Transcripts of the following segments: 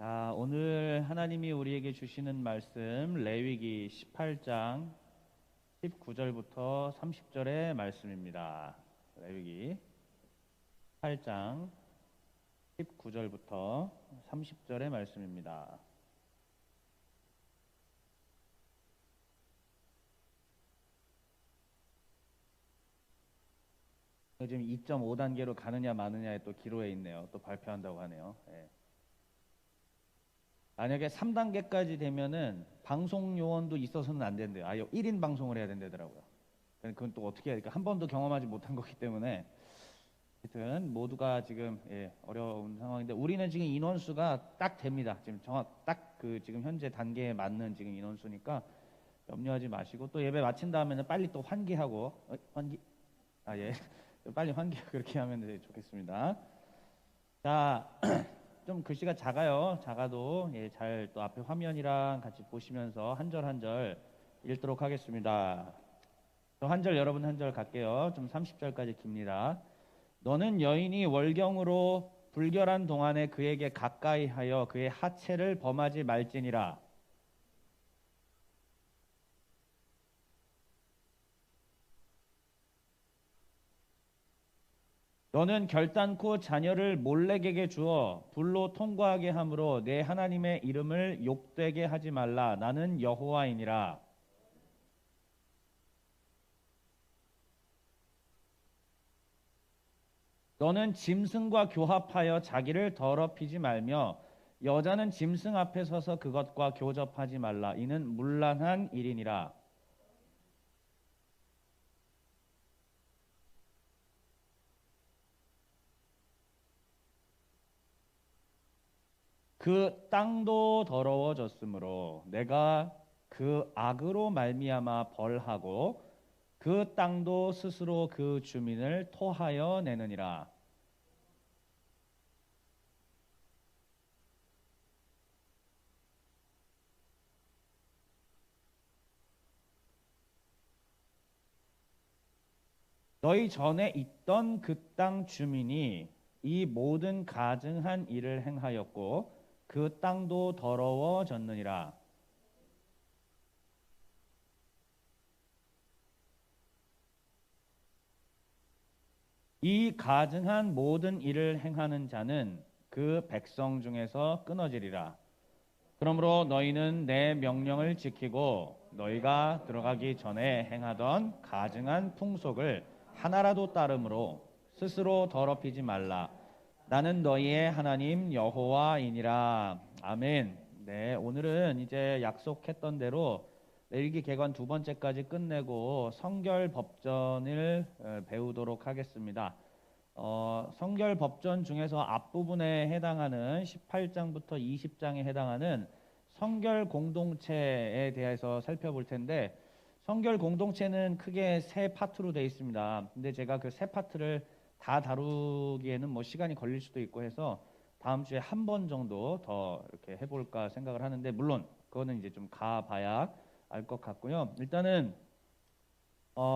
자, 오늘 하나님이 우리에게 주시는 말씀 레위기 18장 19절부터 30절의 말씀입니다. 레위기 18장 19절부터 30절의 말씀입니다. 지금 2.5단계로 가느냐 마느냐에 또 기로에 있네요. 또 발표한다고 하네요. 예. 만약에 3단계까지 되면은 방송 요원도 있어서는 안 된대요. 아예 1인 방송을 해야 된다더라고요. 그건 또 어떻게 해야 될까? 한 번도 경험하지 못한 거기 때문에 하여튼 모두가 지금 어려운 상황인데 우리는 지금 인원수가 딱 됩니다. 지금 딱 그 지금 현재 단계에 맞는 지금 인원수니까 염려하지 마시고 또 예배 마친 다음에는 빨리 또 환기하고 환기 빨리 환기하고 그렇게 하면 좋겠습니다. 자. 좀 글씨가 작아요. 작아도 잘 또 앞에 화면이랑 같이 보시면서 한 절 한 절 읽도록 하겠습니다. 또 한 절 여러분 한 절 갈게요. 좀 30절까지 깁니다. 너는 여인이 월경으로 불결한 동안에 그에게 가까이 하여 그의 하체를 범하지 말지니라. 너는 결단코 자녀를 몰렉에게 주어 불로 통과하게 함으로 내 하나님의 이름을 욕되게 하지 말라. 나는 여호와이니라. 너는 짐승과 교합하여 자기를 더럽히지 말며 여자는 짐승 앞에 서서 그것과 교접하지 말라. 이는 문란한 일이니라. 그 땅도 더러워졌으므로 내가 그 악으로 말미암아 벌하고 그 땅도 스스로 그 주민을 토하여 내느니라. 너희 전에 있던 그 땅 주민이 이 모든 가증한 일을 행하였고 그 땅도 더러워졌느니라. 이 가증한 모든 일을 행하는 자는 그 백성 중에서 끊어지리라. 그러므로 너희는 내 명령을 지키고 너희가 들어가기 전에 행하던 가증한 풍속을 하나라도 따름으로 스스로 더럽히지 말라. 나는 너희의 하나님 여호와이니라. 아멘. 네, 오늘은 이제 약속했던 대로 레위기 개관 2번째까지 끝내고 성결 법전을 배우도록 하겠습니다. 성결 법전 중에서 앞부분에 해당하는 18장부터 20장에 해당하는 성결 공동체에 대해서 살펴볼 텐데 성결 공동체는 크게 세 파트로 되어 있습니다. 근데 제가 그 세 파트를 다 다루기에는 뭐 시간이 걸릴 수도 있고 해서 다음 주에 한 번 정도 더 이렇게 해볼까 생각을 하는데 물론 그거는 이제 좀 가봐야 알 것 같고요. 일단은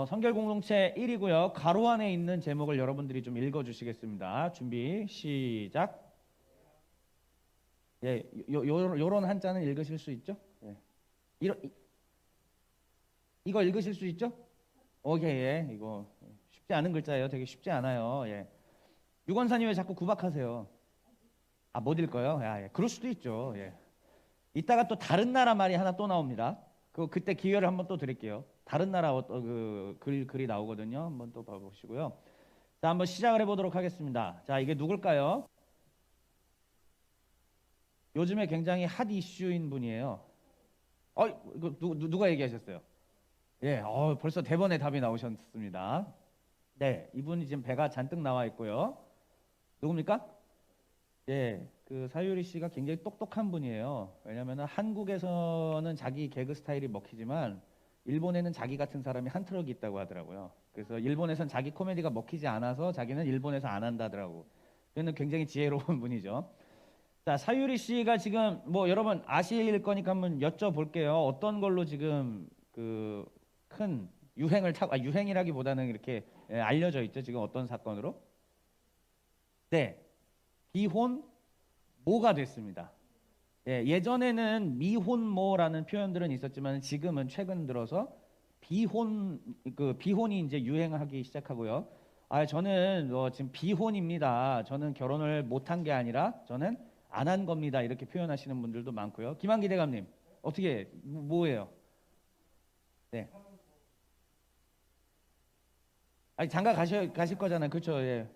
성결 공동체 1이고요. 가로 안에 있는 제목을 여러분들이 좀 읽어주시겠습니다. 준비 시작. 예, 요런 한자는 읽으실 수 있죠? 예. 이거 읽으실 수 있죠? 오케이, 예. 이거 쉽지 않은 글자예요. 되게 쉽지 않아요. 예. 유건사님 왜 자꾸 구박하세요? 아, 못 읽어요? 야, 예. 그럴 수도 있죠. 예. 이따가 또 다른 나라 말이 하나 또 나옵니다. 그때 기회를 한번 또 드릴게요. 다른 나라 글이 나오거든요. 한번 또 봐보시고요. 자, 한번 시작을 해보도록 하겠습니다. 자, 이게 누굴까요? 요즘에 굉장히 핫 이슈인 분이에요. 이거 누가 얘기하셨어요? 예, 벌써 대본에 답이 나오셨습니다. 네, 이분이 지금 배가 잔뜩 나와 있고요. 누굽니까? 예, 그 사유리 씨가 굉장히 똑똑한 분이에요. 왜냐하면 한국에서는 자기 개그 스타일이 먹히지만 일본에는 자기 같은 사람이 한 트럭 있다고 하더라고요. 그래서 일본에선 자기 코미디가 먹히지 않아서 자기는 일본에서 안 한다더라고. 그는 굉장히 지혜로운 분이죠. 자, 사유리 씨가 지금 뭐 여러분 아실 거니까 한번 여쭤볼게요. 어떤 걸로 지금 그 큰 유행을 타고, 유행이라기보다는 이렇게 알려져 있죠. 지금 어떤 사건으로? 네, 비혼 모가 됐습니다. 예, 예전에는 미혼모라는 표현들은 있었지만 지금은 최근 들어서 비혼이 이제 유행하기 시작하고요. 저는 지금 비혼입니다. 저는 결혼을 못한 게 아니라 저는 안 한 겁니다. 이렇게 표현하시는 분들도 많고요. 김한기 대감님, 어떻게 뭐예요? 네. 아니 장가 가실 거잖아요. 그렇죠? 예.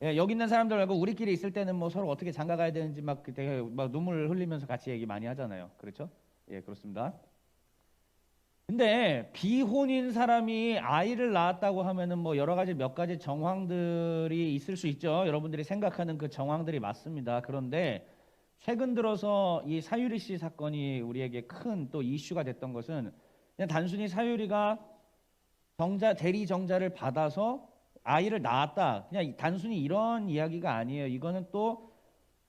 예, 여기 있는 사람들 말고 우리끼리 있을 때는 뭐 서로 어떻게 장가 가야 되는지 되게 막 눈물 흘리면서 같이 얘기 많이 하잖아요. 그렇죠? 예, 그렇습니다. 근데 비혼인 사람이 아이를 낳았다고 하면은 뭐 여러 가지 몇 가지 정황들이 있을 수 있죠. 여러분들이 생각하는 그 정황들이 맞습니다. 그런데 최근 들어서 이 사유리 씨 사건이 우리에게 큰 또 이슈가 됐던 것은 그냥 단순히 사유리가 대리 정자를 받아서 아이를 낳았다. 그냥 단순히 이런 이야기가 아니에요. 이거는 또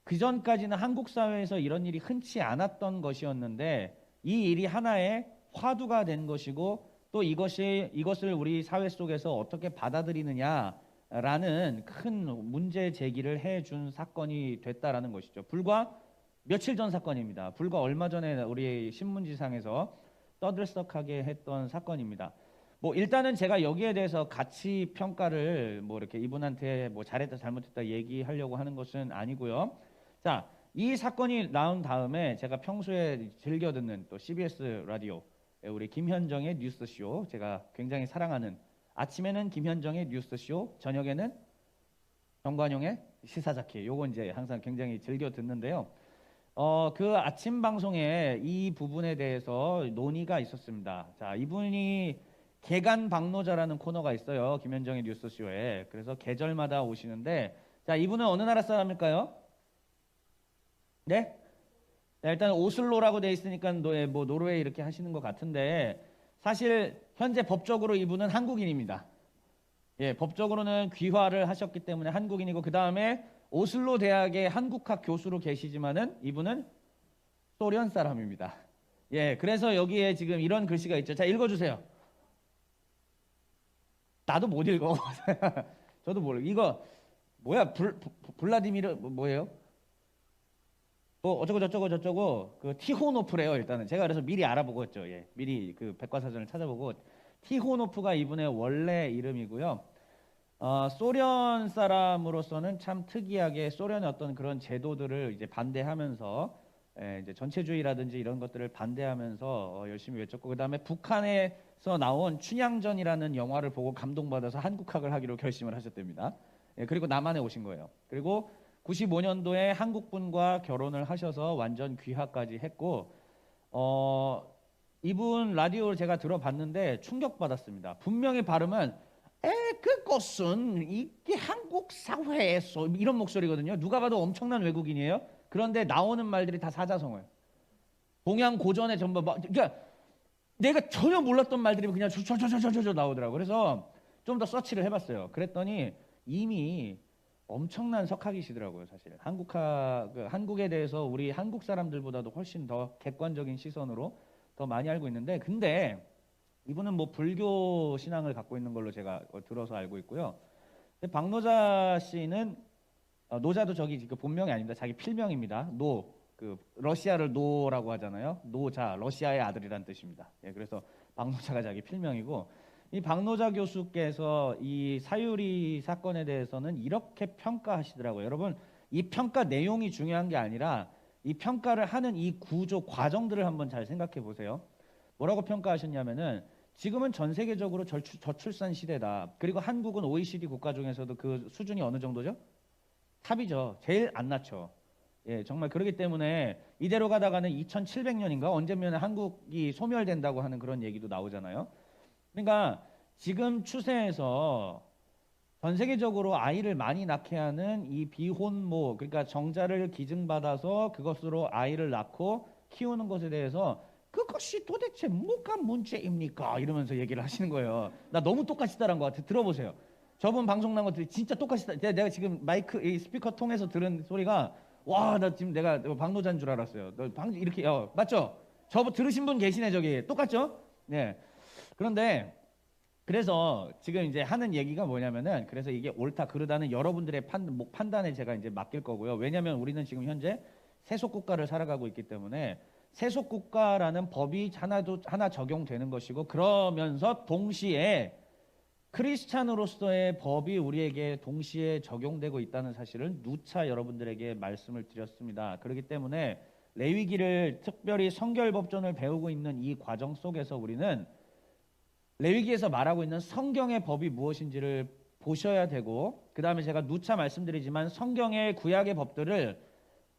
그전까지는 한국 사회에서 이런 일이 흔치 않았던 것이었는데 이 일이 하나의 화두가 된 것이고 또 이것을 우리 사회 속에서 어떻게 받아들이느냐라는 큰 문제 제기를 해준 사건이 됐다라는 것이죠. 불과 며칠 전 사건입니다. 불과 얼마 전에 우리 신문지상에서 떠들썩하게 했던 사건입니다. 뭐 일단은 제가 여기에 대해서 가치 평가를 뭐 이렇게 이분한테 뭐 잘했다 잘못했다 얘기하려고 하는 것은 아니고요. 자, 이 사건이 나온 다음에 제가 평소에 즐겨 듣는 또 CBS 라디오 우리 김현정의 뉴스쇼 제가 굉장히 사랑하는 아침에는 김현정의 뉴스쇼 저녁에는 정관용의 시사자키 요거 이제 항상 굉장히 즐겨 듣는데요. 그 아침 방송에 이 부분에 대해서 논의가 있었습니다. 자, 이분이 개간박노자라는 코너가 있어요. 김현정의 뉴스쇼에. 그래서 계절마다 오시는데 자, 이분은 어느 나라 사람일까요? 네? 자, 일단 오슬로라고 돼 있으니까 뭐 노르웨이 이렇게 하시는 것 같은데 사실 현재 법적으로 이분은 한국인입니다. 예, 법적으로는 귀화를 하셨기 때문에 한국인이고 그 다음에 오슬로 대학의 한국학 교수로 계시지만은 이분은 소련 사람입니다. 예, 그래서 여기에 지금 이런 글씨가 있죠. 자, 읽어주세요. 나도 못 읽어. 저도 모르. 이거 뭐야? 블라디미르 뭐예요? 뭐 어쩌고 저쩌고 저쩌고 그 티호노프래요. 일단은 제가 그래서 미리 알아보고 했죠. 예, 미리 그 백과사전을 찾아보고 티호노프가 이분의 원래 이름이고요. 소련 사람으로서는 참 특이하게 소련의 어떤 그런 제도들을 이제 반대하면서 이제 전체주의라든지 이런 것들을 반대하면서 열심히 외쳤고 그다음에 북한에서 나온 춘향전이라는 영화를 보고 감동받아서 한국학을 하기로 결심을 하셨답니다. 예, 그리고 남한에 오신 거예요. 그리고 95년도에 한국분과 결혼을 하셔서 완전 귀화까지 했고 이분 라디오를 제가 들어봤는데 충격받았습니다. 분명히 발음은 그것은 이게 한국 사회에서 이런 목소리거든요. 누가 봐도 엄청난 외국인이에요. 그런데 나오는 말들이 다 사자성어예요. 동양 고전에 전부 그러니까 내가 전혀 몰랐던 말들이 그냥 저저저저저 나오더라고. 그래서 좀 더 서치를 해봤어요. 그랬더니 이미 엄청난 석학이시더라고요. 사실 한국에 대해서 우리 한국 사람들보다도 훨씬 더 객관적인 시선으로 더 많이 알고 있는데 근데 이분은 뭐 불교 신앙을 갖고 있는 걸로 제가 들어서 알고 있고요. 박노자 씨는 노자도 저기 그 본명이 아닙니다. 자기 필명입니다. 그 러시아를 노라고 하잖아요. 노자 러시아의 아들이란 뜻입니다. 예, 그래서 박노자가 자기 필명이고 이 박노자 교수께서 이 사유리 사건에 대해서는 이렇게 평가하시더라고요. 여러분 이 평가 내용이 중요한 게 아니라 이 평가를 하는 이 구조 과정들을 한번 잘 생각해 보세요. 뭐라고 평가하셨냐면은 지금은 전 세계적으로 저출산 시대다. 그리고 한국은 OECD 국가 중에서도 그 수준이 어느 정도죠? 탑이죠. 제일 안 낮죠. 예, 정말 그렇기 때문에 이대로 가다가는 2700년인가 언제면 한국이 소멸된다고 하는 그런 얘기도 나오잖아요. 그러니까 지금 추세에서 전 세계적으로 아이를 많이 낳게 하는 이 비혼모, 그러니까 정자를 기증받아서 그것으로 아이를 낳고 키우는 것에 대해서 그것이 도대체 뭐가 문제입니까? 이러면서 얘기를 하시는 거예요. 나 너무 똑같이 따라한 것 같아. 들어보세요. 저번 방송 난 것들이 진짜 똑같이 내가 지금 마이크 이 스피커 통해서 들은 소리가 와, 나 지금 내가 박노자인 줄 알았어요. 이렇게 맞죠? 저번 들으신 분 계시네 저기 똑같죠? 네. 그런데 그래서 지금 이제 하는 얘기가 뭐냐면은 그래서 이게 옳다 그르다는 여러분들의 판단에 제가 이제 맡길 거고요. 왜냐하면 우리는 지금 현재 세속 국가를 살아가고 있기 때문에 세속 국가라는 법이 하나 적용되는 것이고, 그러면서 동시에 크리스찬으로서의 법이 우리에게 동시에 적용되고 있다는 사실을 누차 여러분들에게 말씀을 드렸습니다. 그렇기 때문에 레위기를 특별히 성결법전을 배우고 있는 이 과정 속에서 우리는 레위기에서 말하고 있는 성경의 법이 무엇인지를 보셔야 되고, 그 다음에 제가 누차 말씀드리지만 성경의 구약의 법들을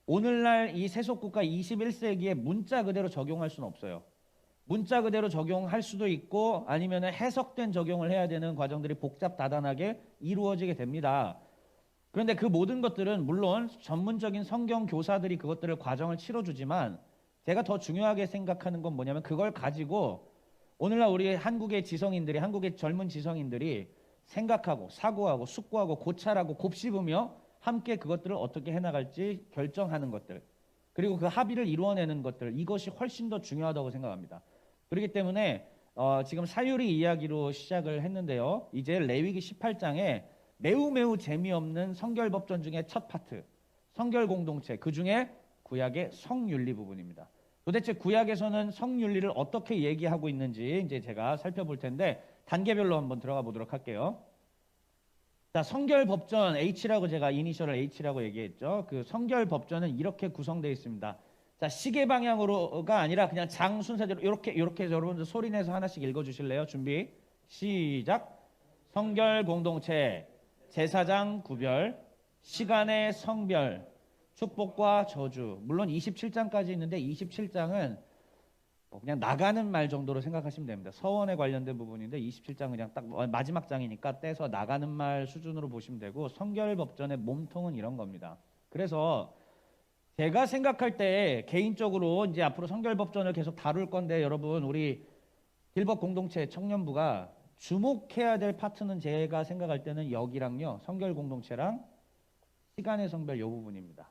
오늘날 이 세속국가 21세기에 문자 그대로 적용할 수는 없어요. 문자 그대로 적용할 수도 있고 아니면 해석된 적용을 해야 되는 과정들이 복잡다단하게 이루어지게 됩니다. 그런데 그 모든 것들은 물론 전문적인 성경 교사들이 그것들을 과정을 치러주지만, 제가 더 중요하게 생각하는 건 뭐냐면 그걸 가지고 오늘날 우리 한국의 지성인들이, 한국의 젊은 지성인들이 생각하고 사고하고 숙고하고 고찰하고 곱씹으며 함께 그것들을 어떻게 해나갈지 결정하는 것들, 그리고 그 합의를 이루어내는 것들, 이것이 훨씬 더 중요하다고 생각합니다. 그렇기 때문에 지금 사유리 이야기로 시작을 했는데요. 이제 레위기 18장에 매우 재미없는 성결법전 중에 첫 파트, 성결공동체, 그 중에 구약의 성윤리 부분입니다. 도대체 구약에서는 성윤리를 어떻게 얘기하고 있는지 이제 제가 살펴볼 텐데 단계별로 한번 들어가 보도록 할게요. 자, 성결법전 H라고 제가 이니셜을 H라고 얘기했죠. 그 성결법전은 이렇게 구성되어 있습니다. 자, 시계 방향으로가 아니라 그냥 장 순서대로 이렇게 해서 여러분들 소리 내서 하나씩 읽어 주실래요? 준비 시작. 성결공동체, 제사장 구별, 시간의 성별, 축복과 저주. 물론 27장까지 있는데 27장은 그냥 나가는 말 정도로 생각하시면 됩니다. 서원에 관련된 부분인데 27장 그냥 딱 마지막 장이니까 떼서 나가는 말 수준으로 보시면 되고, 성결법전의 몸통은 이런 겁니다. 그래서 제가 생각할 때 개인적으로 이제 앞으로 성결법전을 계속 다룰 건데, 여러분 우리 길법 공동체 청년부가 주목해야 될 파트는 제가 생각할 때는 여기랑요, 성결공동체랑 시간의 성별 요 부분입니다.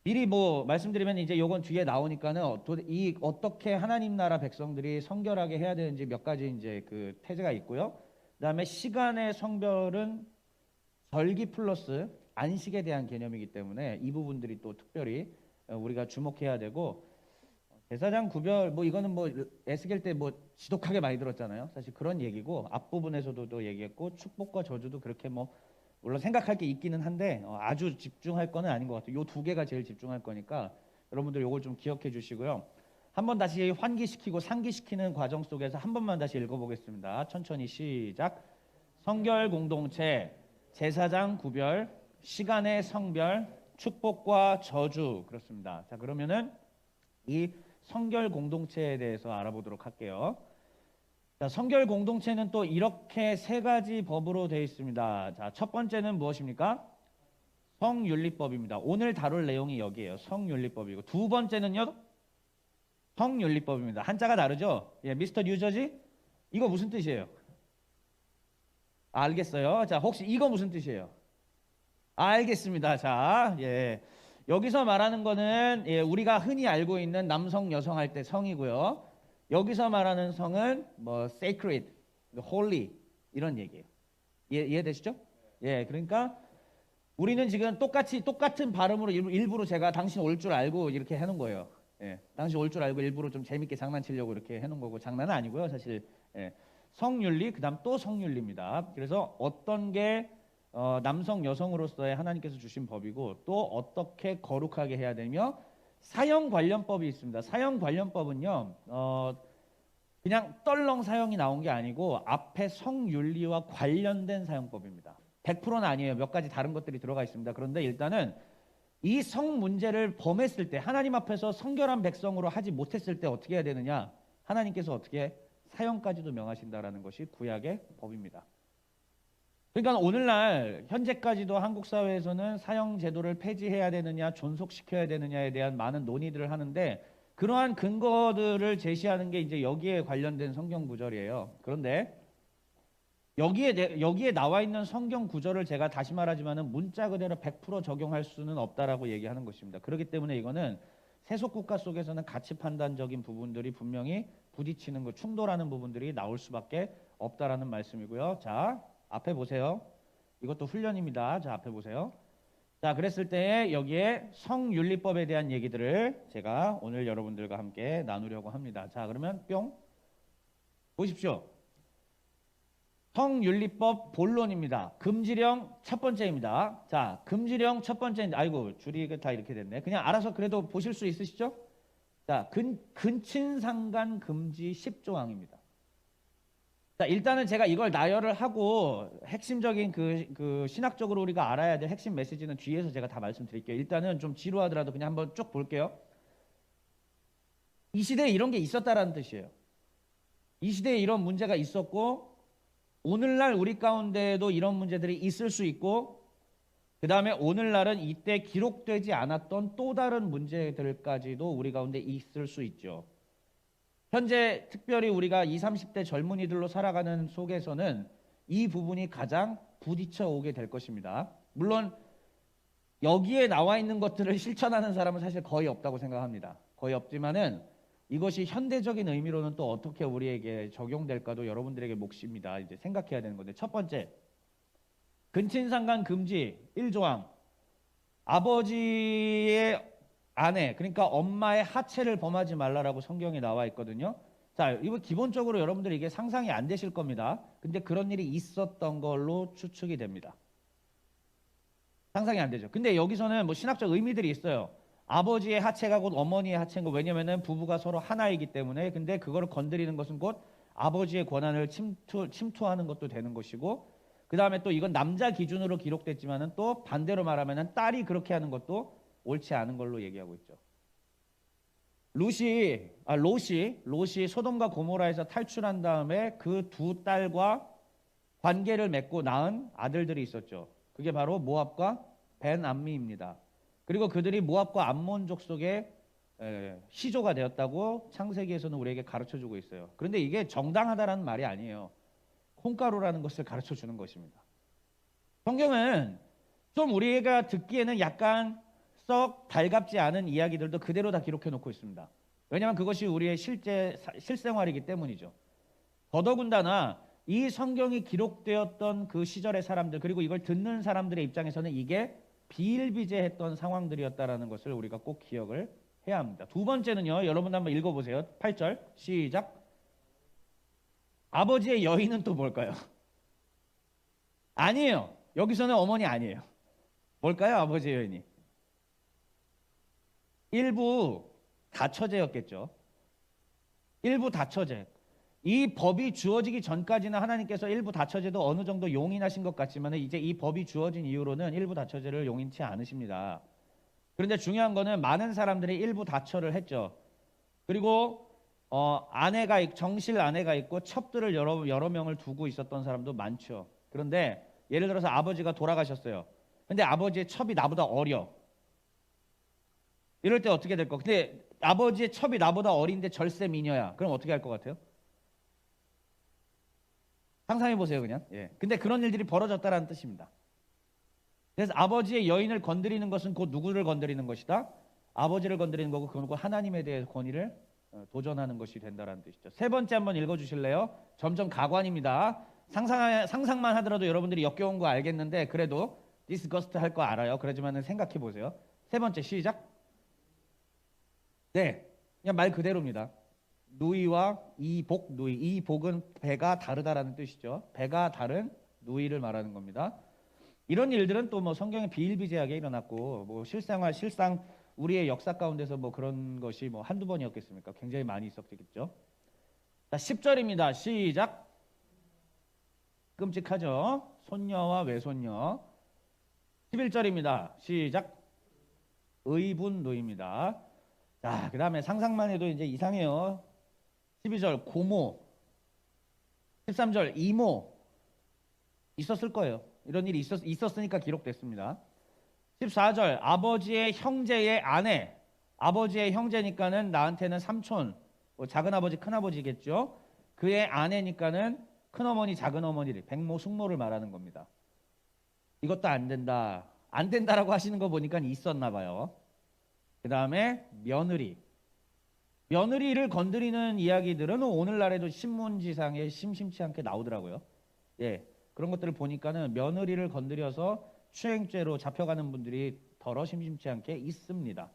미리 뭐 말씀드리면 이제 요건 뒤에 나오니까는 이 어떻게 하나님 나라 백성들이 성결하게 해야 되는지 몇 가지 이제 그 태제가 있고요. 그다음에 시간의 성별은 절기 플러스 안식에 대한 개념이기 때문에 이 부분들이 또 특별히 우리가 주목해야 되고, 제사장 구별 뭐 이거는 뭐 에스겔 때 뭐 지독하게 많이 들었잖아요. 사실 그런 얘기고, 앞부분에서도 또 얘기했고, 축복과 저주도 그렇게 뭐 물론 생각할 게 있기는 한데 아주 집중할 거는 아닌 것 같아요. 요 두 개가 제일 집중할 거니까 여러분들 요걸 좀 기억해 주시고요. 한번 다시 환기시키고 상기시키는 과정 속에서 한 번만 다시 읽어보겠습니다. 천천히 시작. 성결 공동체, 제사장 구별, 시간의 성별, 축복과 저주. 그렇습니다. 자, 그러면은 이 성결 공동체에 대해서 알아보도록 할게요. 자, 성결 공동체는 또 이렇게 세 가지 법으로 되어 있습니다. 자, 첫 번째는 무엇입니까? 성윤리법입니다. 오늘 다룰 내용이 여기에요. 성윤리법이고, 두 번째는요, 성윤리법입니다. 한자가 다르죠? 예, 미스터 뉴저지? 이거 무슨 뜻이에요? 알겠어요. 자, 혹시 이거 무슨 뜻이에요? 알겠습니다. 자, 예. 여기서 말하는 거는 우리가 흔히 알고 있는 남성, 여성 할 때 성이고요. 여기서 말하는 성은 뭐 sacred, holy 이런 얘기예요. 이해되시죠? 예, 그러니까 우리는 지금 똑같은 발음으로 일부러 제가 당신 올 줄 알고 이렇게 해놓은 거예요. 예, 당신 올 줄 알고 일부러 좀 재밌게 장난치려고 이렇게 해놓은 거고, 장난은 아니고요, 사실. 예, 성윤리, 그다음 또 성윤리입니다. 그래서 어떤 게 남성, 여성으로서의 하나님께서 주신 법이고, 또 어떻게 거룩하게 해야 되며, 사형 관련법이 있습니다. 사형 관련법은요, 그냥 떨렁 사형이 나온 게 아니고 앞에 성윤리와 관련된 사형법입니다. 100%는 아니에요. 몇 가지 다른 것들이 들어가 있습니다. 그런데 일단은 이 성 문제를 범했을 때, 하나님 앞에서 성결한 백성으로 하지 못했을 때 어떻게 해야 되느냐, 하나님께서 어떻게 사형까지도 명하신다라는 것이 구약의 법입니다. 그러니까 오늘날 현재까지도 한국 사회에서는 사형 제도를 폐지해야 되느냐, 존속시켜야 되느냐에 대한 많은 논의들을 하는데, 그러한 근거들을 제시하는 게 이제 여기에 관련된 성경 구절이에요. 그런데 여기에 나와 있는 성경 구절을 제가 다시 말하지만은 문자 그대로 100% 적용할 수는 없다라고 얘기하는 것입니다. 그렇기 때문에 이거는 세속 국가 속에서는 가치 판단적인 부분들이 분명히 부딪히는 거, 충돌하는 부분들이 나올 수밖에 없다라는 말씀이고요. 자, 앞에 보세요. 이것도 훈련입니다. 자, 앞에 보세요. 자, 그랬을 때 여기에 성윤리법에 대한 얘기들을 제가 오늘 여러분들과 함께 나누려고 합니다. 자, 그러면 뿅 보십시오. 성윤리법 본론입니다. 금지령 첫 번째입니다. 자, 금지령 첫 번째, 아이고 줄이 다 이렇게 됐네. 그냥 알아서 그래도 보실 수 있으시죠? 자, 근친상간 금지 10조항입니다. 자, 일단은 제가 이걸 나열을 하고 핵심적인 그 신학적으로 우리가 알아야 될 핵심 메시지는 뒤에서 제가 다 말씀드릴게요. 일단은 좀 지루하더라도 그냥 한번 쭉 볼게요. 이 시대에 이런 게 있었다라는 뜻이에요. 이 시대에 이런 문제가 있었고 오늘날 우리 가운데에도 이런 문제들이 있을 수 있고 그 다음에 오늘날은 이때 기록되지 않았던 또 다른 문제들까지도 우리 가운데 있을 수 있죠. 현재 특별히 우리가 20, 30대 젊은이들로 살아가는 속에서는 이 부분이 가장 부딪혀 오게 될 것입니다. 물론 여기에 나와 있는 것들을 실천하는 사람은 사실 거의 없다고 생각합니다. 거의 없지만은 이것이 현대적인 의미로는 또 어떻게 우리에게 적용될까도 여러분들에게 몫입니다. 이제 생각해야 되는 건데 첫 번째, 근친상간 금지 1조항. 아버지의 아내, 그러니까 엄마의 하체를 범하지 말라라고 성경에 나와 있거든요. 자, 이거 기본적으로 여러분들 이게 상상이 안 되실 겁니다. 근데 그런 일이 있었던 걸로 추측이 됩니다. 상상이 안 되죠. 근데 여기서는 뭐 신학적 의미들이 있어요. 아버지의 하체가 곧 어머니의 하체인 거, 왜냐면은 부부가 서로 하나이기 때문에. 근데 그거를 건드리는 것은 곧 아버지의 권한을 침투하는 것도 되는 것이고, 그 다음에 또 이건 남자 기준으로 기록됐지만은 또 반대로 말하면은 딸이 그렇게 하는 것도 옳지 않은 걸로 얘기하고 있죠. 롯이 소돔과 고모라에서 탈출한 다음에 그 두 딸과 관계를 맺고 낳은 아들들이 있었죠. 그게 바로 모압과 벤암미입니다. 그리고 그들이 모압과 암몬족 속에 시조가 되었다고 창세기에서는 우리에게 가르쳐주고 있어요. 그런데 이게 정당하다라는 말이 아니에요. 콩가루라는 것을 가르쳐주는 것입니다. 성경은 좀 우리가 듣기에는 약간 썩 달갑지 않은 이야기들도 그대로 다 기록해 놓고 있습니다. 왜냐하면 그것이 우리의 실생활이기 때문이죠. 더더군다나 이 성경이 기록되었던 그 시절의 사람들, 그리고 이걸 듣는 사람들의 입장에서는 이게 비일비재했던 상황들이었다라는 것을 우리가 꼭 기억을 해야 합니다. 두 번째는요, 여러분 한번 읽어보세요. 8절 시작. 아버지의 여인은 또 뭘까요? 아니에요. 여기서는 어머니 아니에요. 뭘까요? 아버지의 여인이 일부 다처제였겠죠. 일부 다처제. 이 법이 주어지기 전까지는 하나님께서 일부 다처제도 어느 정도 용인하신 것 같지만 이제 이 법이 주어진 이후로는 일부 다처제를 용인치 않으십니다. 그런데 중요한 거는 많은 사람들이 일부 다처를 했죠. 그리고 정실 아내가 있고 첩들을 여러 명을 두고 있었던 사람도 많죠. 그런데 예를 들어서 아버지가 돌아가셨어요. 근데 아버지의 첩이 나보다 어려. 이럴 때 어떻게 될 거? 근데 아버지의 첩이 나보다 어린데 절세 미녀야. 그럼 어떻게 할 것 같아요? 상상해 보세요, 그냥. 예. 근데 그런 일들이 벌어졌다라는 뜻입니다. 그래서 아버지의 여인을 건드리는 것은 곧 누구를 건드리는 것이다? 아버지를 건드리는 거고, 그건 곧 하나님에 대해 권위를 도전하는 것이 된다라는 뜻이죠. 세 번째 한번 읽어주실래요? 점점 가관입니다. 상상만 하더라도 여러분들이 역겨운 거 알겠는데 그래도 디스거스트 할 거 알아요. 그러지만 생각해 보세요. 세 번째 시작. 네, 그냥 말 그대로입니다. 누이와 이복, 누이. 이복은 배가 다르다라는 뜻이죠. 배가 다른 누이를 말하는 겁니다. 이런 일들은 또 뭐 성경에 비일비재하게 일어났고, 뭐 실상 우리의 역사 가운데서 뭐 그런 것이 뭐 한두 번이었겠습니까? 굉장히 많이 있었겠죠. 자, 10절입니다. 시작. 끔찍하죠? 손녀와 외손녀. 11절입니다. 시작. 의분노입니다. 자, 그 다음에 상상만 해도 이제 이상해요. 12절 고모, 13절 이모. 있었을 거예요. 이런 일이 있었으니까 기록됐습니다. 14절 아버지의 형제의 아내. 아버지의 형제니까는 나한테는 삼촌, 뭐 작은아버지 큰아버지겠죠. 그의 아내니까는 큰어머니 작은어머니를, 백모 숙모를 말하는 겁니다. 이것도 안 된다. 안 된다라고 하시는 거 보니까 있었나 봐요. 그 다음에 며느리를 건드리는 이야기들은 오늘날에도 신문지상에 심심치 않게 나오더라고요. 예, 그런 것들을 보니까는 며느리를 건드려서 추행죄로 잡혀가는 분들이 더러 심심치 않게 있습니다.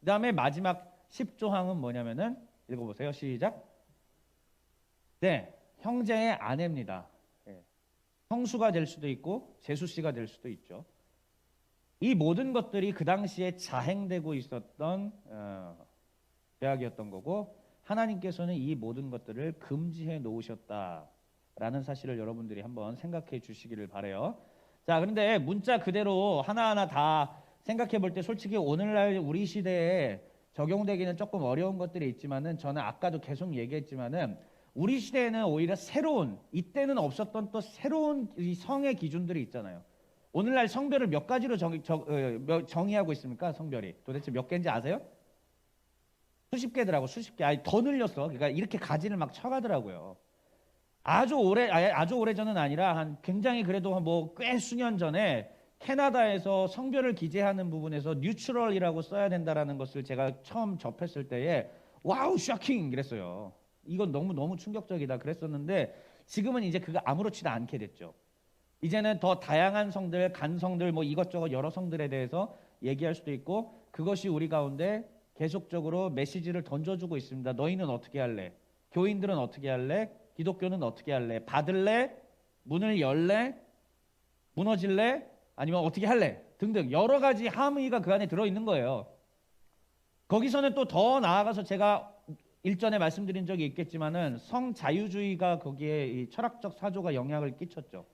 그 다음에 마지막 10조항은 뭐냐면은 읽어보세요. 시작. 네, 형제의 아내입니다. 예. 형수가 될 수도 있고 제수씨가 될 수도 있죠. 이 모든 것들이 그 당시에 자행되고 있었던 죄악이었던 거고 하나님께서는 이 모든 것들을 금지해 놓으셨다라는 사실을 여러분들이 한번 생각해 주시기를 바라요. 자, 그런데 문자 그대로 하나하나 다 생각해 볼 때 솔직히 오늘날 우리 시대에 적용되기는 조금 어려운 것들이 있지만은 저는 아까도 계속 얘기했지만은 우리 시대에는 오히려 새로운 이때는 없었던 또 새로운 이 성의 기준들이 있잖아요. 오늘날 성별을 몇 가지로 정의하고 있습니까? 성별이 도대체 몇 개인지 아세요? 수십 개더라고. 수십 개. 아니 더 늘렸어. 그러니까 이렇게 가지를 막 쳐가더라고요. 아주 오래전은 아니라 한 굉장히 그래도 뭐 꽤 수년 전에 캐나다에서 성별을 기재하는 부분에서 뉴트럴이라고 써야 된다라는 것을 제가 처음 접했을 때에 와우 쇼킹 그랬어요. 이건 너무 충격적이다 그랬었는데 지금은 이제 그거 아무렇지도 않게 됐죠. 이제는 더 다양한 성들, 간성들 뭐 이것저것 여러 성들에 대해서 얘기할 수도 있고 그것이 우리 가운데 계속적으로 메시지를 던져주고 있습니다. 너희는 어떻게 할래? 교인들은 어떻게 할래? 기독교는 어떻게 할래? 받을래? 문을 열래? 무너질래? 아니면 어떻게 할래? 등등 여러 가지 함의가 그 안에 들어있는 거예요. 거기서는 또 더 나아가서 제가 일전에 말씀드린 적이 있겠지만은 성자유주의가 거기에 이 철학적 사조가 영향을 끼쳤죠.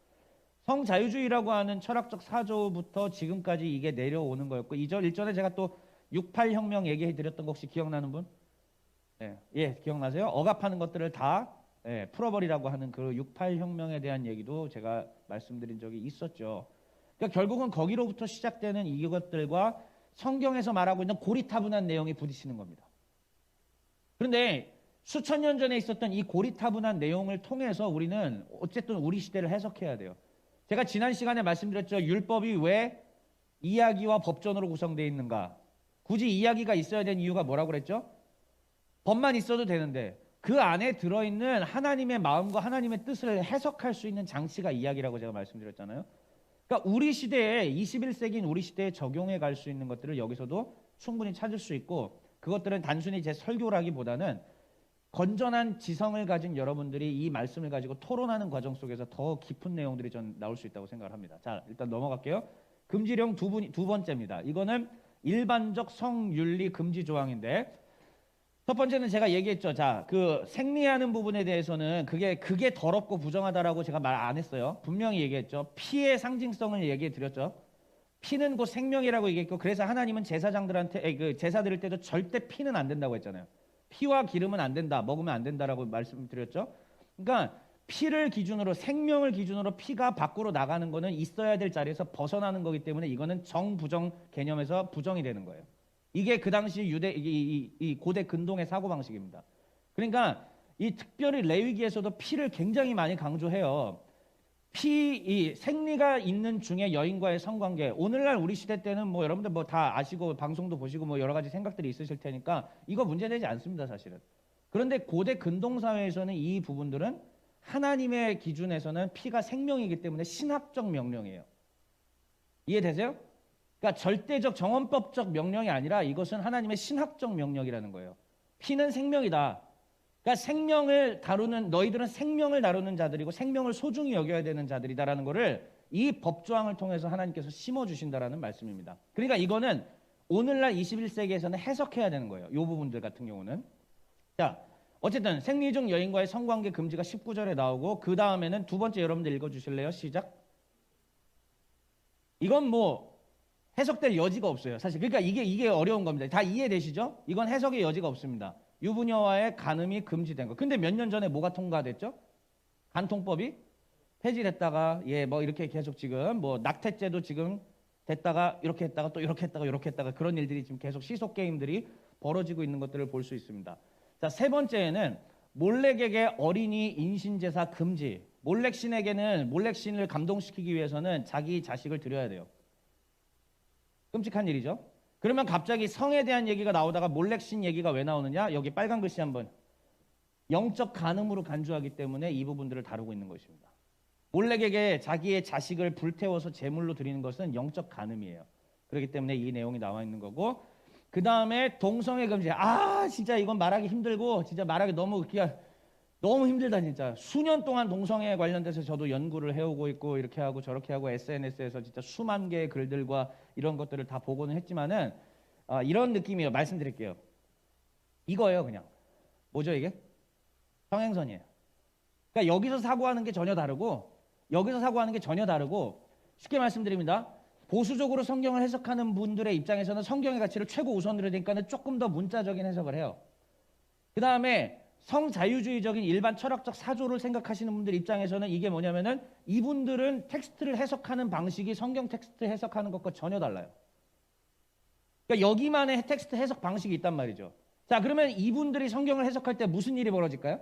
성자유주의라고 하는 철학적 사조부터 지금까지 이게 내려오는 거였고 일전에 제가 또 68혁명 얘기해 드렸던 거 혹시 기억나는 분? 예, 기억나세요? 억압하는 것들을 다 풀어버리라고 하는 그 68혁명에 대한 얘기도 제가 말씀드린 적이 있었죠. 그러니까 결국은 거기로부터 시작되는 이것들과 성경에서 말하고 있는 고리타분한 내용이 부딪히는 겁니다. 그런데 수천 년 전에 있었던 이 고리타분한 내용을 통해서 우리는 어쨌든 우리 시대를 해석해야 돼요. 제가 지난 시간에 말씀드렸죠. 율법이 왜 이야기와 법전으로 구성되어 있는가? 굳이 이야기가 있어야 되는 이유가 뭐라고 그랬죠? 법만 있어도 되는데 그 안에 들어있는 하나님의 마음과 하나님의 뜻을 해석할 수 있는 장치가 이야기라고 제가 말씀드렸잖아요. 그러니까 우리 시대에 21세기인 우리 시대에 적용해 갈 수 있는 것들을 여기서도 충분히 찾을 수 있고 그것들은 단순히 제 설교라기보다는 건전한 지성을 가진 여러분들이 이 말씀을 가지고 토론하는 과정 속에서 더 깊은 내용들이 전 나올 수 있다고 생각을 합니다. 자, 일단 넘어갈게요. 금지령 두 번째입니다. 이거는 일반적 성윤리 금지 조항인데 첫 번째는 제가 얘기했죠. 자, 그 생리하는 부분에 대해서는 그게 더럽고 부정하다라고 제가 말 안 했어요. 분명히 얘기했죠. 피의 상징성을 얘기해 드렸죠. 피는 곧 생명이라고 얘기했고 그래서 하나님은 제사장들한테 그 제사 드릴 때도 절대 피는 안 된다고 했잖아요. 피와 기름은 안 된다, 먹으면 안 된다라고 말씀드렸죠. 그러니까 피를 기준으로 생명을 기준으로 피가 밖으로 나가는 거는 있어야 될 자리에서 벗어나는 거기 때문에 이거는 정부정 개념에서 부정이 되는 거예요. 이게 그 당시 이 고대 근동의 사고 방식입니다. 그러니까 이 특별히 레위기에서도 피를 굉장히 많이 강조해요. 이 생리가 있는 중에 여인과의 성관계. 오늘날 우리 시대 때는 뭐 여러분들 뭐 다 아시고 방송도 보시고 뭐 여러 가지 생각들이 있으실 테니까 이거 문제되지 않습니다, 사실은. 그런데 고대 근동 사회에서는 이 부분들은 하나님의 기준에서는 피가 생명이기 때문에 신학적 명령이에요. 이해되세요? 그러니까 절대적 정언법적 명령이 아니라 이것은 하나님의 신학적 명령이라는 거예요. 피는 생명이다. 그러니까 생명을 다루는 너희들은 생명을 다루는 자들이고 생명을 소중히 여겨야 되는 자들이다라는 것을 이 법조항을 통해서 하나님께서 심어주신다라는 말씀입니다. 그러니까 이거는 오늘날 21세기에서는 해석해야 되는 거예요. 이 부분들 같은 경우는. 자, 어쨌든 생리 중 여인과의 성관계 금지가 19절에 나오고 그 다음에는 두 번째 여러분들 읽어주실래요? 시작. 이건 뭐 해석될 여지가 없어요. 사실 그러니까 이게 어려운 겁니다. 다 이해되시죠? 이건 해석의 여지가 없습니다. 유부녀와의 간음이 금지된 거. 근데 몇 년 전에 뭐가 통과됐죠? 간통법이 폐지됐다가 뭐 이렇게 계속 지금 뭐 낙태죄도 지금 됐다가 이렇게 했다가 또 이렇게 했다가 이렇게 했다가 그런 일들이 지금 계속 시속 게임들이 벌어지고 있는 것들을 볼 수 있습니다. 자, 세 번째는 몰렉에게 어린이 인신제사 금지. 몰렉신에게는 몰렉신을 감동시키기 위해서는 자기 자식을 드려야 돼요. 끔찍한 일이죠. 그러면 갑자기 성에 대한 얘기가 나오다가 몰렉신 얘기가 왜 나오느냐? 여기 빨간 글씨 한번. 영적 간음으로 간주하기 때문에 이 부분들을 다루고 있는 것입니다. 몰렉에게 자기의 자식을 불태워서 제물로 드리는 것은 영적 간음이에요. 그렇기 때문에 이 내용이 나와 있는 거고, 그 다음에 동성애 금지. 진짜 이건 말하기 힘들고 진짜 말하기 너무 힘들다 진짜. 수년 동안 동성애에 관련돼서 저도 연구를 해오고 있고 이렇게 하고 저렇게 하고 SNS에서 진짜 수만 개의 글들과 이런 것들을 다 보고는 했지만은 이런 느낌이에요. 말씀드릴게요. 이거예요 그냥. 뭐죠 이게? 평행선이에요. 그러니까 여기서 사고하는 게 전혀 다르고 여기서 사고하는 게 전혀 다르고, 쉽게 말씀드립니다. 보수적으로 성경을 해석하는 분들의 입장에서는 성경의 가치를 최고 우선으로 되니까는 조금 더 문자적인 해석을 해요. 그 다음에 성자유주의적인 일반 철학적 사조를 생각하시는 분들 입장에서는 이게 뭐냐면은 이분들은 텍스트를 해석하는 방식이 성경 텍스트 해석하는 것과 전혀 달라요. 그러니까 여기만의 텍스트 해석 방식이 있단 말이죠. 자, 그러면 이분들이 성경을 해석할 때 무슨 일이 벌어질까요?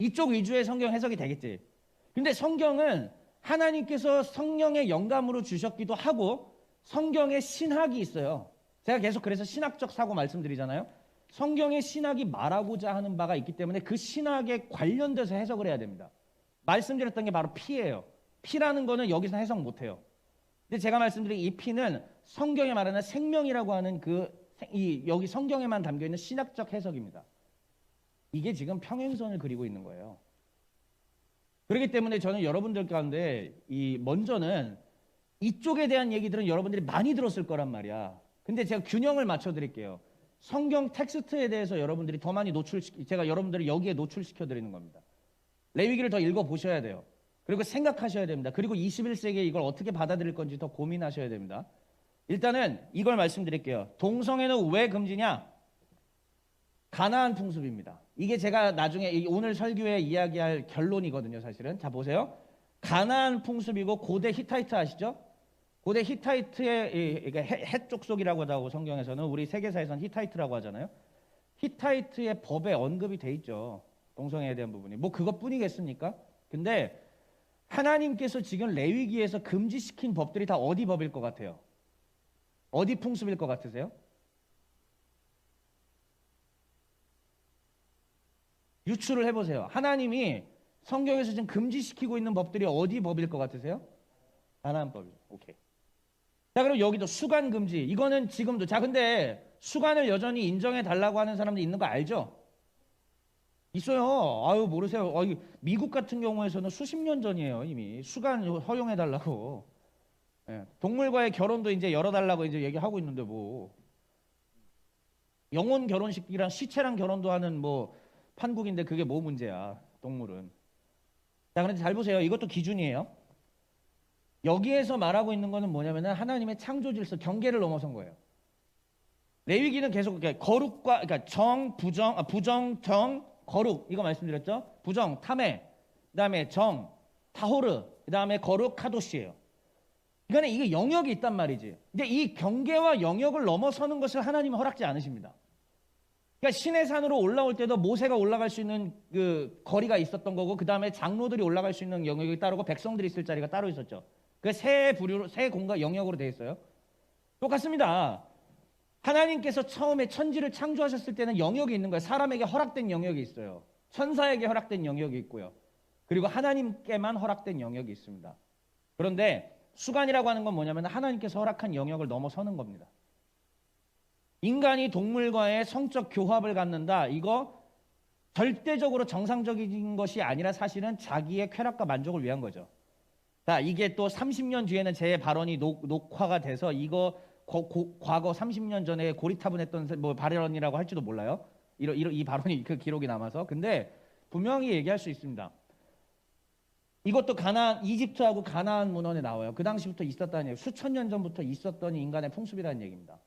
이쪽 위주의 성경 해석이 되겠지. 근데 성경은 하나님께서 성령의 영감으로 주셨기도 하고 성경에 신학이 있어요. 제가 계속 그래서 신학적 사고 말씀드리잖아요. 성경의 신학이 말하고자 하는 바가 있기 때문에 그 신학에 관련돼서 해석을 해야 됩니다. 말씀드렸던 게 바로 피예요. 피라는 거는 여기서 해석 못해요. 근데 제가 말씀드린 이 피는 성경에 말하는 생명이라고 하는 여기 성경에만 담겨있는 신학적 해석입니다. 이게 지금 평행선을 그리고 있는 거예요. 그렇기 때문에 저는 여러분들 가운데 먼저는 이쪽에 대한 얘기들은 여러분들이 많이 들었을 거란 말이야. 근데 제가 균형을 맞춰 드릴게요. 성경 텍스트에 대해서 여러분들이 더 많이 제가 여러분들을 여기에 노출시켜 드리는 겁니다. 레위기를 더 읽어 보셔야 돼요. 그리고 생각하셔야 됩니다. 그리고 21세기에 이걸 어떻게 받아들일 건지 더 고민하셔야 됩니다. 일단은 이걸 말씀드릴게요. 동성애는 왜 금지냐? 가나안 풍습입니다. 이게 제가 나중에 오늘 설교에 이야기할 결론이거든요, 사실은. 자, 보세요. 가나안 풍습이고 고대 히타이트 아시죠? 고대 히타이트의 헷 족속이라고 하고 성경에서는, 우리 세계사에서는 히타이트라고 하잖아요. 히타이트의 법에 언급이 돼 있죠. 동성애에 대한 부분이. 뭐 그것뿐이겠습니까? 근데 하나님께서 지금 레위기에서 금지시킨 법들이 다 어디 법일 것 같아요? 어디 풍습일 것 같으세요? 유추를 해보세요. 하나님이 성경에서 지금 금지시키고 있는 법들이 어디 법일 것 같으세요? 가나안법이죠. 오케이. 자, 그럼 여기도 수간 금지. 이거는 지금도. 자, 근데 수간을 여전히 인정해 달라고 하는 사람들 있는 거 알죠? 있어요. 아유, 모르세요. 미국 같은 경우에서는 수십 년 전이에요. 이미 수간 허용해 달라고. 예, 동물과의 결혼도 이제 열어달라고 이제 얘기하고 있는데 뭐 영혼 결혼식이랑 시체랑 결혼도 하는 뭐 판국인데 그게 뭐 문제야, 동물은. 자, 그런데 잘 보세요. 이것도 기준이에요. 여기에서 말하고 있는 거는 뭐냐면은 하나님의 창조 질서 경계를 넘어선 거예요. 레위기는 계속 거룩과, 그러니까 부정, 정, 거룩, 이거 말씀드렸죠. 부정, 탐해, 그다음에 정, 타호르, 그다음에 거룩, 카도시예요. 이거는 이게 영역이 있단 말이지. 근데 이 경계와 영역을 넘어서는 것을 하나님은 허락지 않으십니다. 그러니까 신의 산으로 올라올 때도 모세가 올라갈 수 있는 그 거리가 있었던 거고, 그 다음에 장로들이 올라갈 수 있는 영역이 따르고 백성들이 있을 자리가 따로 있었죠. 그 세 부류로, 세 공간 영역으로 되어 있어요. 똑같습니다. 하나님께서 처음에 천지를 창조하셨을 때는 영역이 있는 거예요. 사람에게 허락된 영역이 있어요. 천사에게 허락된 영역이 있고요. 그리고 하나님께만 허락된 영역이 있습니다. 그런데 수간이라고 하는 건 뭐냐면 하나님께서 허락한 영역을 넘어서는 겁니다. 인간이 동물과의 성적 교합을 갖는다. 이거 절대적으로 정상적인 것이 아니라 사실은 자기의 쾌락과 만족을 위한 거죠. 자, 이게 또 30년 뒤에는 제 발언이 녹화가 돼서 이거 과거 30년 전에 고리타분했던 뭐 발언이라고 할지도 몰라요. 이 발언이 그 기록이 남아서. 근데 분명히 얘기할 수 있습니다. 이것도 이집트하고 가나안 문헌에 나와요. 그 당시부터 있었다는 얘기, 수천 년 전부터 있었던 인간의 풍습이라는 얘기입니다.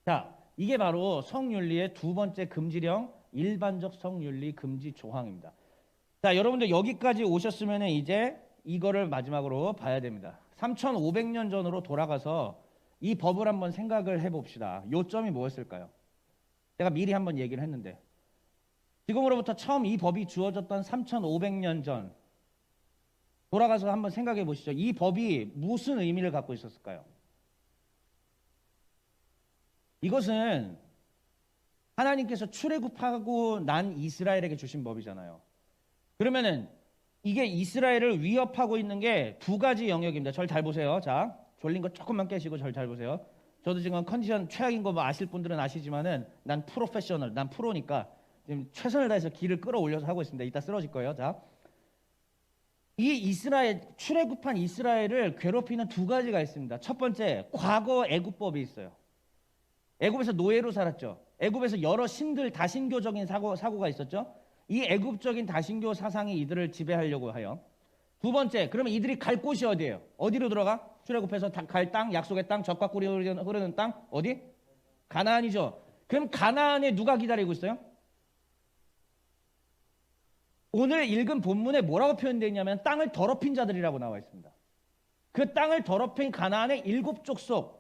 자, 이게 바로 성윤리의 두 번째 금지령, 일반적 성윤리 금지 조항입니다. 자, 여러분들 여기까지 오셨으면 이제 이거를 마지막으로 봐야 됩니다. 3500년 전으로 돌아가서 이 법을 한번 생각을 해봅시다. 요점이 뭐였을까요? 제가 미리 한번 얘기를 했는데, 지금으로부터 처음 이 법이 주어졌던 3500년 전 돌아가서 한번 생각해 보시죠. 이 법이 무슨 의미를 갖고 있었을까요? 이것은 하나님께서 출애굽하고 난 이스라엘에게 주신 법이잖아요. 그러면은 이게 이스라엘을 위협하고 있는 게 두 가지 영역입니다. 절 잘 보세요. 자, 졸린 거 조금만 깨시고 절 잘 보세요. 저도 지금 컨디션 최악인 거 뭐 아실 분들은 아시지만은 난 프로페셔널, 난 프로니까 지금 최선을 다해서 기를 끌어올려서 하고 있습니다. 이따 쓰러질 거예요. 자, 이 이스라엘 출애굽한 이스라엘을 괴롭히는 두 가지가 있습니다. 첫 번째, 과거 애굽법이 있어요. 애굽에서 노예로 살았죠. 애굽에서 여러 신들 다신교적인 사고가 있었죠. 이 애굽적인 다신교 사상이 이들을 지배하려고 하여. 두 번째, 그러면 이들이 갈 곳이 어디예요? 어디로 들어가? 출애굽해서 갈 땅, 약속의 땅, 젖과 꿀이 흐르는 땅, 어디? 가나안이죠. 그럼 가나안에 누가 기다리고 있어요? 오늘 읽은 본문에 뭐라고 표현되어 있냐면 땅을 더럽힌 자들이라고 나와 있습니다. 그 땅을 더럽힌 가나안의 7족속,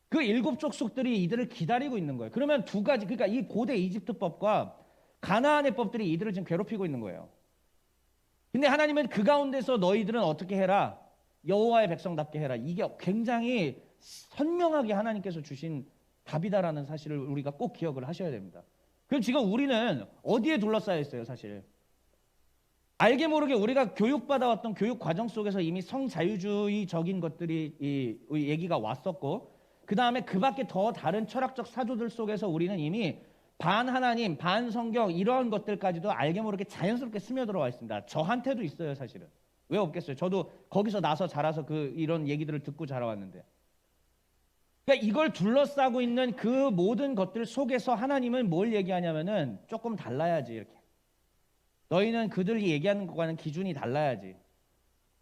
그 7족속들이 이들을 기다리고 있는 거예요. 그러면 두 가지, 그러니까 이 고대 이집트법과 가나안의 법들이 이들을 지금 괴롭히고 있는 거예요. 근데 하나님은 그 가운데서 너희들은 어떻게 해라? 여호와의 백성답게 해라. 이게 굉장히 선명하게 하나님께서 주신 답이다라는 사실을 우리가 꼭 기억을 하셔야 됩니다. 그럼 지금 우리는 어디에 둘러싸여 있어요, 사실? 알게 모르게 우리가 교육받아왔던 교육 과정 속에서 이미 성자유주의적인 것들이 이 얘기가 왔었고, 그 다음에 그 밖에 더 다른 철학적 사조들 속에서 우리는 이미 반하나님, 반성경 이러한 것들까지도 알게 모르게 자연스럽게 스며들어와 있습니다. 저한테도 있어요, 사실은. 왜 없겠어요? 저도 거기서 나서 자라서 이런 얘기들을 듣고 자라왔는데. 그러니까 이걸 둘러싸고 있는 그 모든 것들 속에서 하나님은 뭘 얘기하냐면은 조금 달라야지, 이렇게. 너희는 그들이 얘기하는 것과는 기준이 달라야지.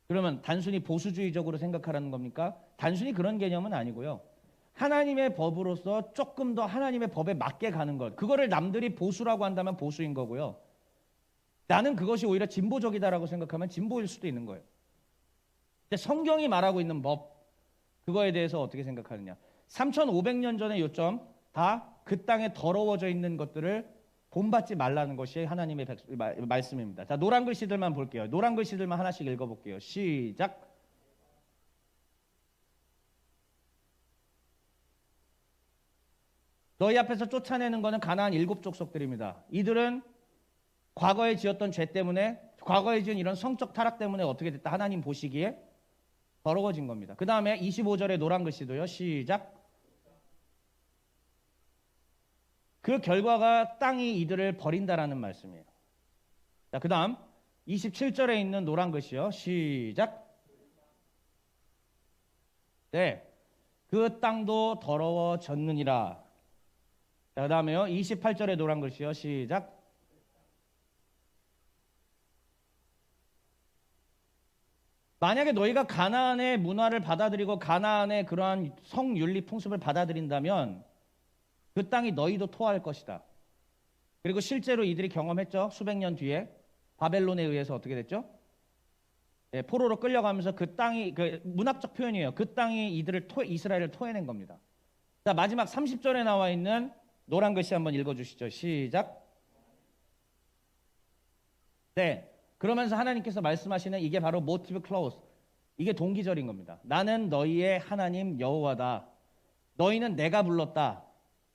그러면 단순히 보수주의적으로 생각하라는 겁니까? 단순히 그런 개념은 아니고요. 하나님의 법으로서 조금 더 하나님의 법에 맞게 가는 것. 그거를 남들이 보수라고 한다면 보수인 거고요. 나는 그것이 오히려 진보적이다라고 생각하면 진보일 수도 있는 거예요. 근데 성경이 말하고 있는 법, 그거에 대해서 어떻게 생각하느냐. 3,500년 전의 요점, 다 그 땅에 더러워져 있는 것들을 본받지 말라는 것이 하나님의 말씀입니다. 자, 노란 글씨들만 볼게요. 노란 글씨들만 하나씩 읽어볼게요. 시작. 너희 앞에서 쫓아내는 것은 가나안 7족속들입니다. 이들은 과거에 지었던 죄 때문에, 과거에 지은 이런 성적 타락 때문에 어떻게 됐다? 하나님 보시기에 더러워진 겁니다. 그 다음에 25절의 노란 글씨도요. 시작. 그 결과가 땅이 이들을 버린다라는 말씀이에요. 자, 그 다음 27절에 있는 노란 글씨요. 시작. 네, 그 땅도 더러워졌느니라. 자, 그 다음에요. 28절에 노란 글씨요. 시작. 만약에 너희가 가나안의 문화를 받아들이고 가나안의 그러한 성윤리 풍습을 받아들인다면 그 땅이 너희도 토할 것이다. 그리고 실제로 이들이 경험했죠. 수백 년 뒤에 바벨론에 의해서 어떻게 됐죠? 예, 포로로 끌려가면서 그 땅이, 그 문학적 표현이에요. 그 땅이 이스라엘을 토해낸 겁니다. 자, 마지막 30절에 나와 있는 노란 글씨 한번 읽어주시죠. 시작. 네, 그러면서 하나님께서 말씀하시는 이게 바로 motive clause, 이게 동기절인 겁니다. 나는 너희의 하나님 여호와다. 너희는 내가 불렀다.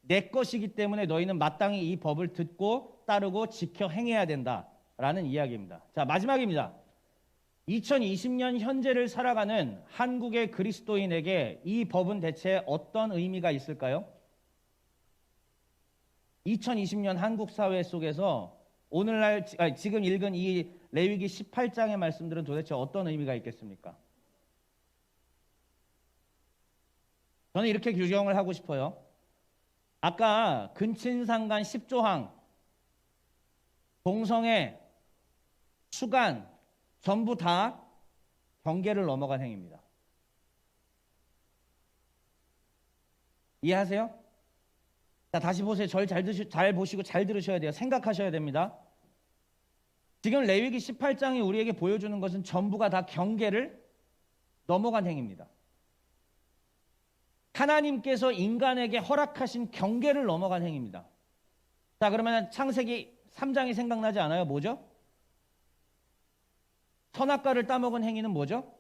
내 것이기 때문에 너희는 마땅히 이 법을 듣고 따르고 지켜 행해야 된다라는 이야기입니다. 자, 마지막입니다. 2020년 현재를 살아가는 한국의 그리스도인에게 이 법은 대체 어떤 의미가 있을까요? 2020년 한국 사회 속에서 오늘날 지금 읽은 이 레위기 18장의 말씀들은 도대체 어떤 의미가 있겠습니까? 저는 이렇게 규정을 하고 싶어요. 아까 근친상간 10조항, 동성애, 수간 전부 다 경계를 넘어간 행위입니다. 이해하세요? 자, 다시 보세요. 잘 보시고 잘 들으셔야 돼요. 생각하셔야 됩니다. 지금 레위기 18장이 우리에게 보여주는 것은 전부가 다 경계를 넘어간 행위입니다. 하나님께서 인간에게 허락하신 경계를 넘어간 행위입니다. 자, 그러면 창세기 3장이 생각나지 않아요? 뭐죠? 선악과를 따먹은 행위는 뭐죠?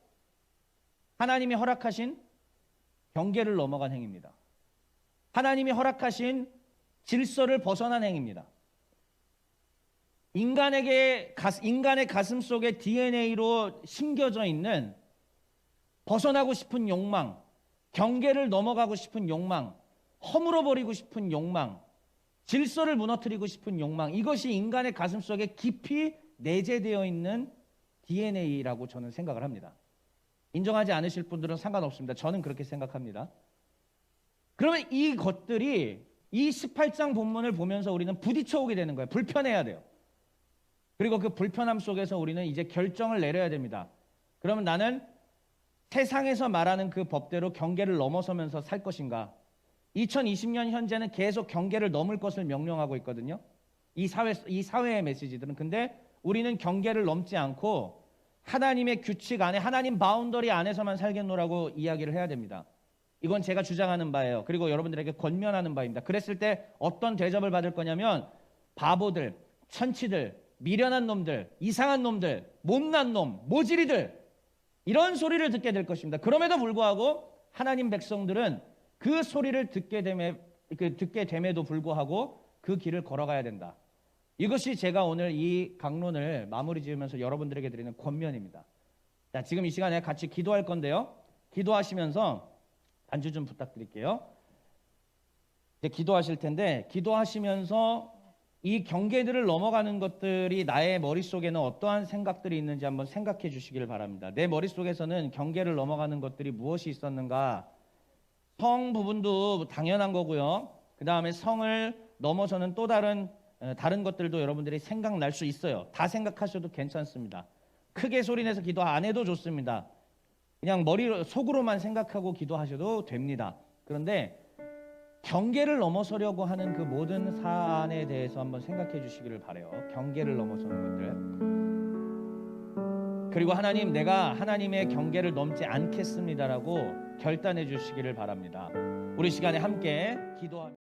하나님이 허락하신 경계를 넘어간 행위입니다. 하나님이 허락하신 질서를 벗어난 행위입니다. 인간의 가슴 속에 DNA로 심겨져 있는 벗어나고 싶은 욕망, 경계를 넘어가고 싶은 욕망, 허물어버리고 싶은 욕망, 질서를 무너뜨리고 싶은 욕망, 이것이 인간의 가슴 속에 깊이 내재되어 있는 DNA라고 저는 생각을 합니다. 인정하지 않으실 분들은 상관없습니다. 저는 그렇게 생각합니다. 그러면 이 것들이 이 18장 본문을 보면서 우리는 부딪혀 오게 되는 거예요. 불편해야 돼요. 그리고 그 불편함 속에서 우리는 이제 결정을 내려야 됩니다. 그러면 나는 세상에서 말하는 그 법대로 경계를 넘어서면서 살 것인가? 2020년 현재는 계속 경계를 넘을 것을 명령하고 있거든요. 이 사회의 메시지들은. 근데 우리는 경계를 넘지 않고 하나님의 규칙 안에, 하나님 바운더리 안에서만 살겠노라고 이야기를 해야 됩니다. 이건 제가 주장하는 바예요. 그리고 여러분들에게 권면하는 바입니다. 그랬을 때 어떤 대접을 받을 거냐면 바보들, 천치들, 미련한 놈들, 이상한 놈들, 못난 놈, 모질이들, 이런 소리를 듣게 될 것입니다. 그럼에도 불구하고 하나님 백성들은 그 소리를 듣게 됨에도 불구하고 그 길을 걸어가야 된다. 이것이 제가 오늘 이 강론을 마무리 지으면서 여러분들에게 드리는 권면입니다. 자, 지금 이 시간에 같이 기도할 건데요. 기도하시면서 안주 좀 부탁드릴게요. 이제 기도하실 텐데, 기도하시면서 이 경계들을 넘어가는 것들이 나의 머릿속에는 어떠한 생각들이 있는지 한번 생각해 주시기를 바랍니다. 내 머릿속에서는 경계를 넘어가는 것들이 무엇이 있었는가? 성 부분도 당연한 거고요. 그 다음에 성을 넘어서는 또 다른 것들도 여러분들이 생각날 수 있어요. 다 생각하셔도 괜찮습니다. 크게 소리내서 기도 안 해도 좋습니다. 그냥 속으로만 생각하고 기도하셔도 됩니다. 그런데 경계를 넘어서려고 하는 그 모든 사안에 대해서 한번 생각해 주시기를 바라요. 경계를 넘어서는 것들. 그리고 하나님, 내가 하나님의 경계를 넘지 않겠습니다라고 결단해 주시기를 바랍니다. 우리 시간에 함께 기도합니다.